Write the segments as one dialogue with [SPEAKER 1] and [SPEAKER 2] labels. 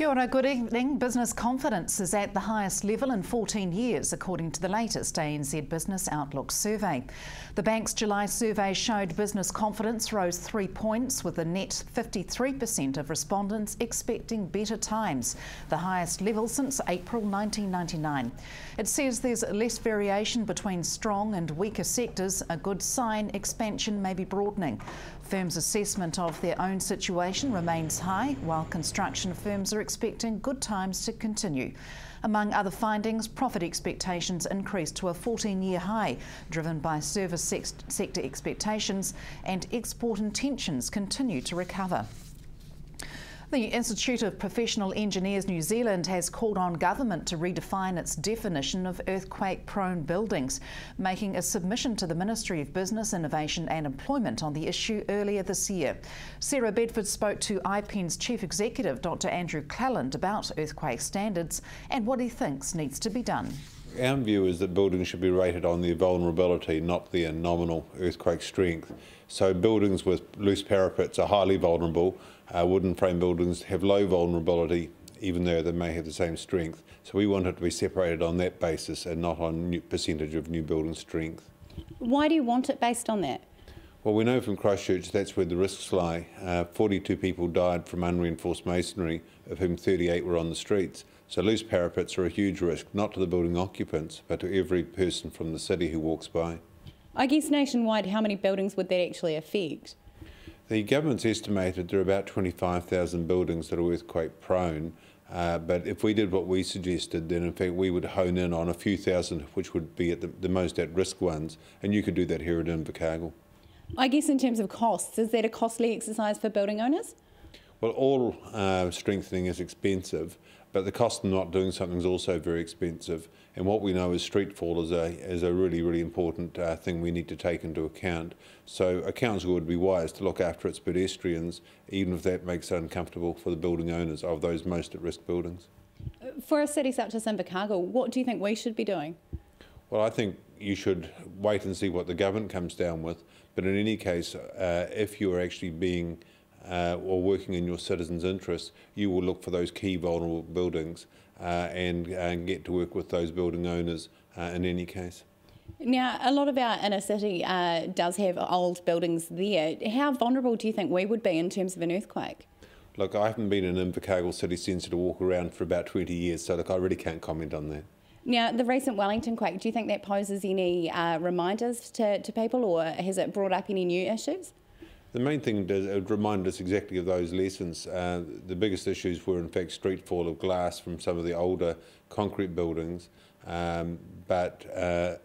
[SPEAKER 1] Kia ora, good evening. Business confidence is at the highest level in 14 years, according to the latest ANZ Business Outlook survey. The bank's July survey showed business confidence rose 3 points, with a net 53% of respondents expecting better times, the highest level since April 1999. It says there's less variation between strong and weaker sectors, a good sign expansion may be broadening. Firms' assessment of their own situation remains high, while construction firms are expecting good times to continue. Among other findings, profit expectations increased to a 14-year high, driven by service sector expectations, and export intentions continue to recover. The Institute of Professional Engineers New Zealand has called on government to redefine its definition of earthquake-prone buildings, making a submission to the Ministry of Business, Innovation and Employment on the issue earlier this year. Sarah Bedford spoke to IPEN's Chief Executive, Dr. Andrew Cleland, about earthquake standards and what he thinks needs to be done.
[SPEAKER 2] Our view is that buildings should be rated on their vulnerability, not their nominal earthquake strength. So buildings with loose parapets are highly vulnerable. Wooden frame buildings have low vulnerability, even though they may have the same strength. So we want it to be separated on that basis and not on percentage of new building strength.
[SPEAKER 3] Why do you want it based on that?
[SPEAKER 2] Well, we know from Christchurch that's where the risks lie. 42 people died from unreinforced masonry, of whom 38 were on the streets. So loose parapets are a huge risk, not to the building occupants, but to every person from the city who walks by.
[SPEAKER 3] I guess nationwide, how many buildings would that actually affect?
[SPEAKER 2] The government's estimated there are about 25,000 buildings that are earthquake prone, but if we did what we suggested, then in fact we would hone in on a few thousand, which would be at the most at-risk ones, and you could do that here at Invercargill.
[SPEAKER 3] I guess in terms of costs, is that a costly exercise for building owners?
[SPEAKER 2] Well, all strengthening is expensive, but the cost of not doing something is also very expensive. And what we know is street fall is a really, really important thing we need to take into account. So a council would be wise to look after its pedestrians, even if that makes it uncomfortable for the building owners of those most at-risk buildings.
[SPEAKER 3] For a city such as Invercargill, what do you think we should be doing?
[SPEAKER 2] Well, I think you should wait and see what the government comes down with. But in any case, if you're actually being or working in your citizens' interests, you will look for those key vulnerable buildings and get to work with those building owners in any case.
[SPEAKER 3] Now, a lot of our inner city does have old buildings there. How vulnerable do you think we would be in terms of an earthquake?
[SPEAKER 2] Look, I haven't been in Invercargill city centre to walk around for about 20 years, so look, I really can't comment on that.
[SPEAKER 3] Now, the recent Wellington quake, do you think that poses any reminders to people, or has it brought up any new issues?
[SPEAKER 2] The main thing it reminded us exactly of those lessons. The biggest issues were in fact street fall of glass from some of the older concrete buildings, but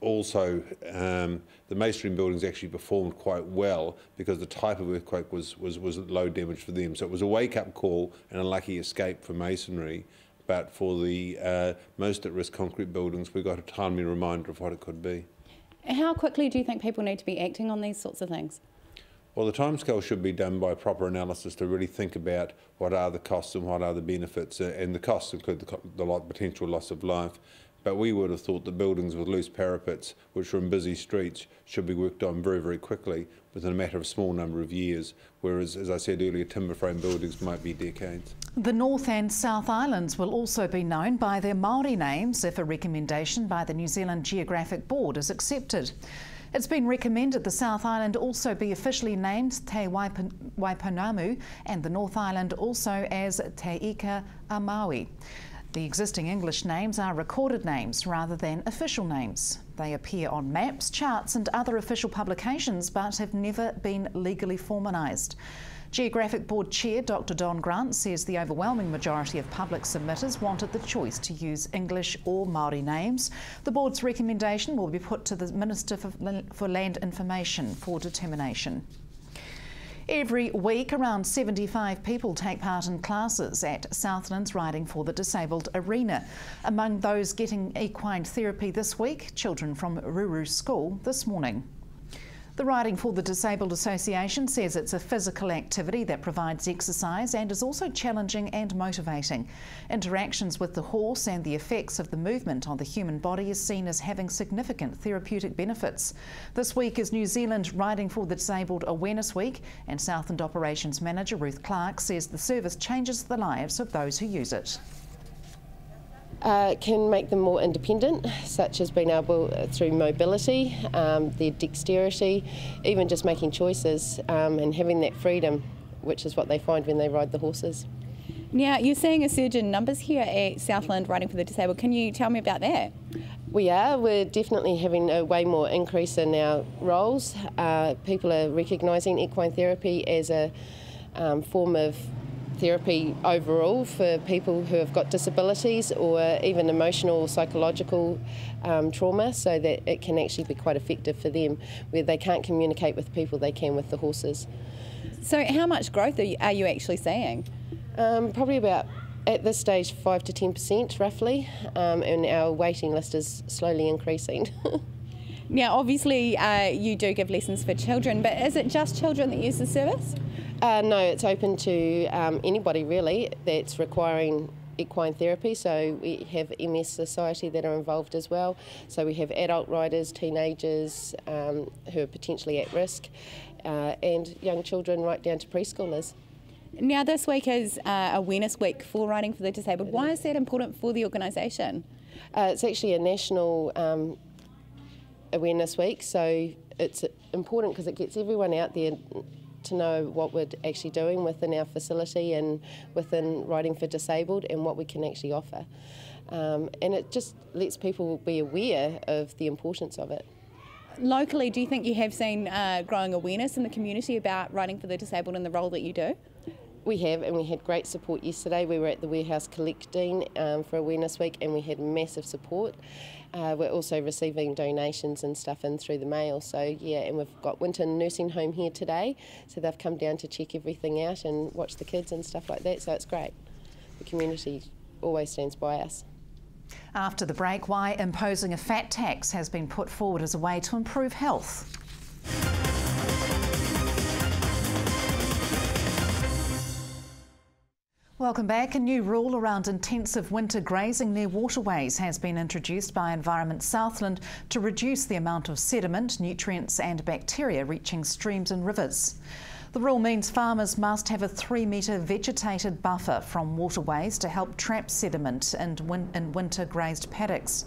[SPEAKER 2] also the masonry buildings actually performed quite well because the type of earthquake was low damage for them. So it was a wake-up call and a lucky escape for masonry, but for the most at-risk concrete buildings we got a timely reminder of what it could be.
[SPEAKER 3] How quickly do you think people need to be acting on these sorts of things?
[SPEAKER 2] Well, the timescale should be done by proper analysis to really think about what are the costs and what are the benefits, and the costs include the potential loss of life. But we would have thought that buildings with loose parapets, which are in busy streets, should be worked on very, very quickly within a matter of a small number of years, whereas, as I said earlier, timber frame buildings might be decades.
[SPEAKER 1] The North and South Islands will also be known by their Māori names if a recommendation by the New Zealand Geographic Board is accepted. It's been recommended the South Island also be officially named Te Waiponamu and the North Island also as Te Ika a Maui. The existing English names are recorded names rather than official names. They appear on maps, charts and other official publications but have never been legally formalised. Geographic Board Chair Dr. Don Grant says the overwhelming majority of public submitters wanted the choice to use English or Māori names. The Board's recommendation will be put to the Minister for Land Information for determination. Every week, around 75 people take part in classes at Southland's Riding for the Disabled arena. Among those getting equine therapy this week, children from Ruru School this morning. The Riding for the Disabled Association says it's a physical activity that provides exercise and is also challenging and motivating. Interactions with the horse and the effects of the movement on the human body is seen as having significant therapeutic benefits. This week is New Zealand Riding for the Disabled Awareness Week, and Southland Operations Manager Ruth Clark says the service changes the lives of those who use it.
[SPEAKER 4] Can make them more independent, such as being able through mobility, their dexterity, even just making choices and having that freedom, which is what they find when they ride the horses.
[SPEAKER 3] Now, you're seeing a surge in numbers here at Southland Riding for the Disabled. Can you tell me about that?
[SPEAKER 4] We're definitely having a way more increase in our roles. People are recognising equine therapy as a form of therapy overall for people who have got disabilities or even emotional or psychological trauma, so that it can actually be quite effective for them. Where they can't communicate with people, they can with the horses.
[SPEAKER 3] So how much growth are you actually seeing?
[SPEAKER 4] Probably about, at this stage, 5 to 10% roughly, and our waiting list is slowly increasing.
[SPEAKER 3] Now, obviously you do give lessons for children, but is it just children that use the service?
[SPEAKER 4] No, it's open to anybody really that's requiring equine therapy. So we have MS Society that are involved as well. So we have adult riders, teenagers who are potentially at risk, and young children right down to preschoolers.
[SPEAKER 3] Now, this week is Awareness Week for Riding for the Disabled. Why is that important for the organisation?
[SPEAKER 4] It's actually a national Awareness Week, so it's important because it gets everyone out there to know what we're actually doing within our facility and within Riding for Disabled and what we can actually offer. And it just lets people be aware of the importance of it.
[SPEAKER 3] Locally, do you think you have seen growing awareness in the community about Riding for the Disabled and the role that you do?
[SPEAKER 4] We have, and we had great support yesterday. We were at the warehouse collecting for Awareness Week, and we had massive support. We're also receiving donations and stuff in through the mail. So yeah, and we've got Winton Nursing Home here today, so they've come down to check everything out and watch the kids and stuff like that. So it's great. The community always stands by us.
[SPEAKER 1] After the break, why imposing a fat tax has been put forward as a way to improve health. Welcome back. A new rule around intensive winter grazing near waterways has been introduced by Environment Southland to reduce the amount of sediment, nutrients and bacteria reaching streams and rivers. The rule means farmers must have a 3-metre vegetated buffer from waterways to help trap sediment in winter grazed paddocks.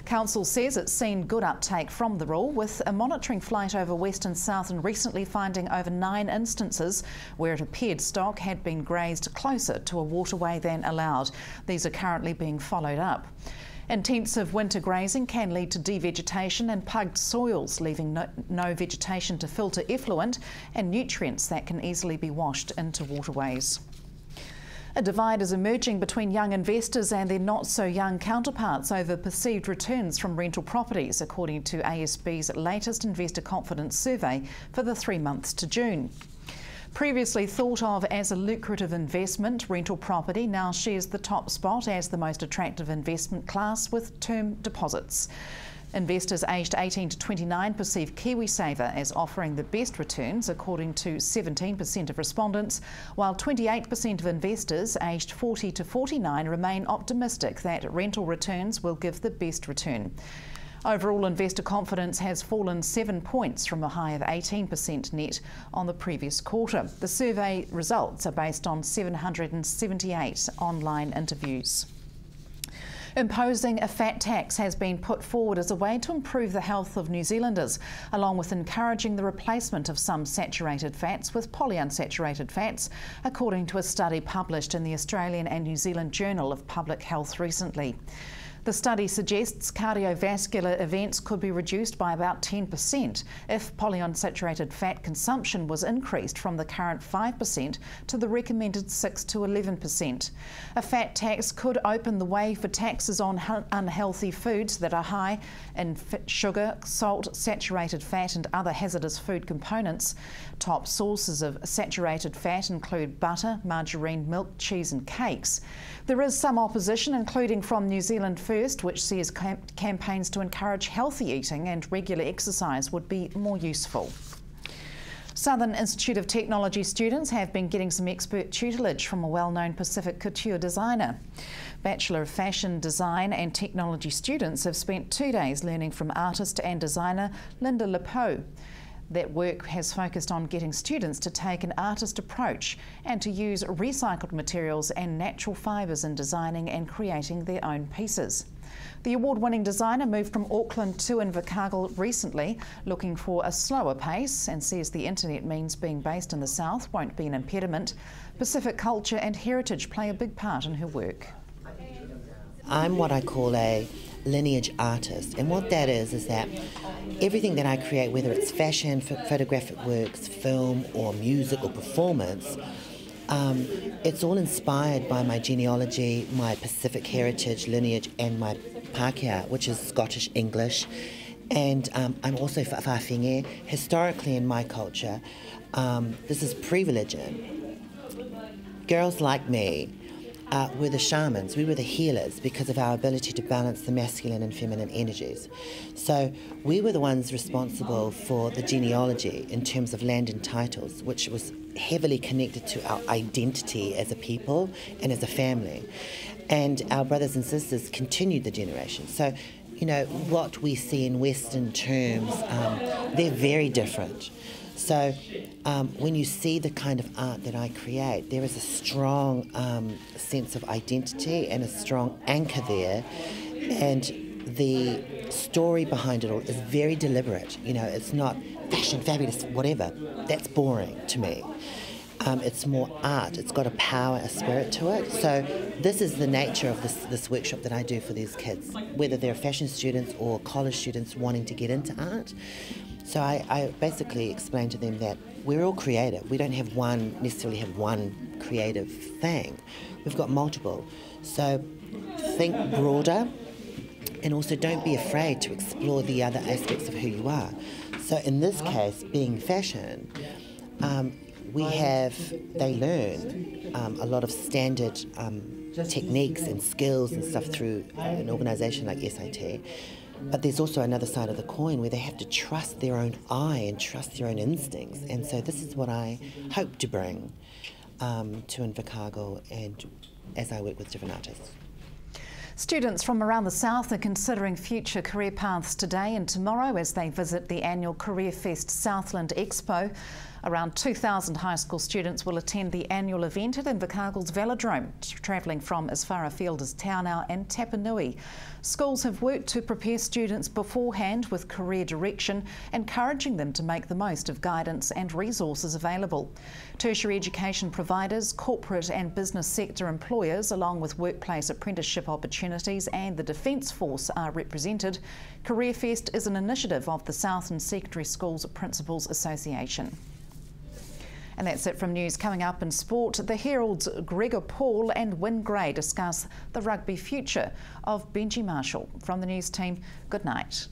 [SPEAKER 1] Council says it's seen good uptake from the rule, with a monitoring flight over Western Southland recently finding over 9 instances where it appeared stock had been grazed closer to a waterway than allowed. These are currently being followed up. Intensive winter grazing can lead to devegetation and pugged soils, leaving no vegetation to filter effluent and nutrients that can easily be washed into waterways. A divide is emerging between young investors and their not-so-young counterparts over perceived returns from rental properties, according to ASB's latest investor confidence survey for the 3 months to June. Previously thought of as a lucrative investment, rental property now shares the top spot as the most attractive investment class with term deposits. Investors aged 18 to 29 perceive KiwiSaver as offering the best returns, according to 17% of respondents, while 28% of investors aged 40 to 49 remain optimistic that rental returns will give the best return. Overall investor confidence has fallen 7 points from a high of 18% net on the previous quarter. The survey results are based on 778 online interviews. Imposing a fat tax has been put forward as a way to improve the health of New Zealanders, along with encouraging the replacement of some saturated fats with polyunsaturated fats, according to a study published in the Australian and New Zealand Journal of Public Health recently. The study suggests cardiovascular events could be reduced by about 10% if polyunsaturated fat consumption was increased from the current 5% to the recommended 6 to 11%. A fat tax could open the way for taxes on unhealthy foods that are high in sugar, salt, saturated fat and other hazardous food components. Top sources of saturated fat include butter, margarine, milk, cheese and cakes. There is some opposition, including from New Zealand First, which says campaigns to encourage healthy eating and regular exercise would be more useful. Southern Institute of Technology students have been getting some expert tutelage from a well-known Pacific couture designer. Bachelor of Fashion Design and Technology students have spent 2 days learning from artist and designer Linda Lepeau. That work has focused on getting students to take an artist approach and to use recycled materials and natural fibres in designing and creating their own pieces. The award-winning designer moved from Auckland to Invercargill recently, looking for a slower pace, and says the internet means being based in the south won't be an impediment. Pacific culture and heritage play a big part in her work.
[SPEAKER 5] I'm what I call a lineage artist, and what that is that everything that I create, whether it's fashion, photographic works, film or music or performance, it's all inspired by my genealogy, my Pacific heritage, lineage, and my Pākehā, which is Scottish English. And I'm also Whawhinge. Historically in my culture, this is pre-religion. Girls like me were the shamans, we were the healers because of our ability to balance the masculine and feminine energies. So we were the ones responsible for the genealogy in terms of land and titles, which was heavily connected to our identity as a people and as a family. And our brothers and sisters continued the generation. So, you know, what we see in Western terms, they're very different. So when you see the kind of art that I create, there is a strong sense of identity and a strong anchor there, and the story behind it all is very deliberate. You know, it's not fashion, fabulous, whatever. That's boring to me. It's more art. It's got a power, a spirit to it. So this is the nature of this workshop that I do for these kids, whether they're fashion students or college students wanting to get into art. So I basically explain to them that we're all creative. We don't necessarily have one creative thing. We've got multiple. So think broader, and also don't be afraid to explore the other aspects of who you are. So in this case, being fashion, they learn a lot of standard techniques and skills and stuff through an organisation like SIT. But there's also another side of the coin where they have to trust their own eye and trust their own instincts. And so this is what I hope to bring to Invercargill and as I work with different artists.
[SPEAKER 1] Students from around the south are considering future career paths today and tomorrow as they visit the annual Career Fest Southland Expo. Around 2,000 high school students will attend the annual event at Invercargill's Velodrome, travelling from as far afield as Taonau and Tapanui. Schools have worked to prepare students beforehand with career direction, encouraging them to make the most of guidance and resources available. Tertiary education providers, corporate and business sector employers, along with workplace apprenticeship opportunities and the Defence Force are represented. Career Fest is an initiative of the Southland Secondary Schools Principals Association. And that's it from news. Coming up in sport, the Herald's Gregor Paul and Wyn Gray discuss the rugby future of Benji Marshall. From the news team, good night.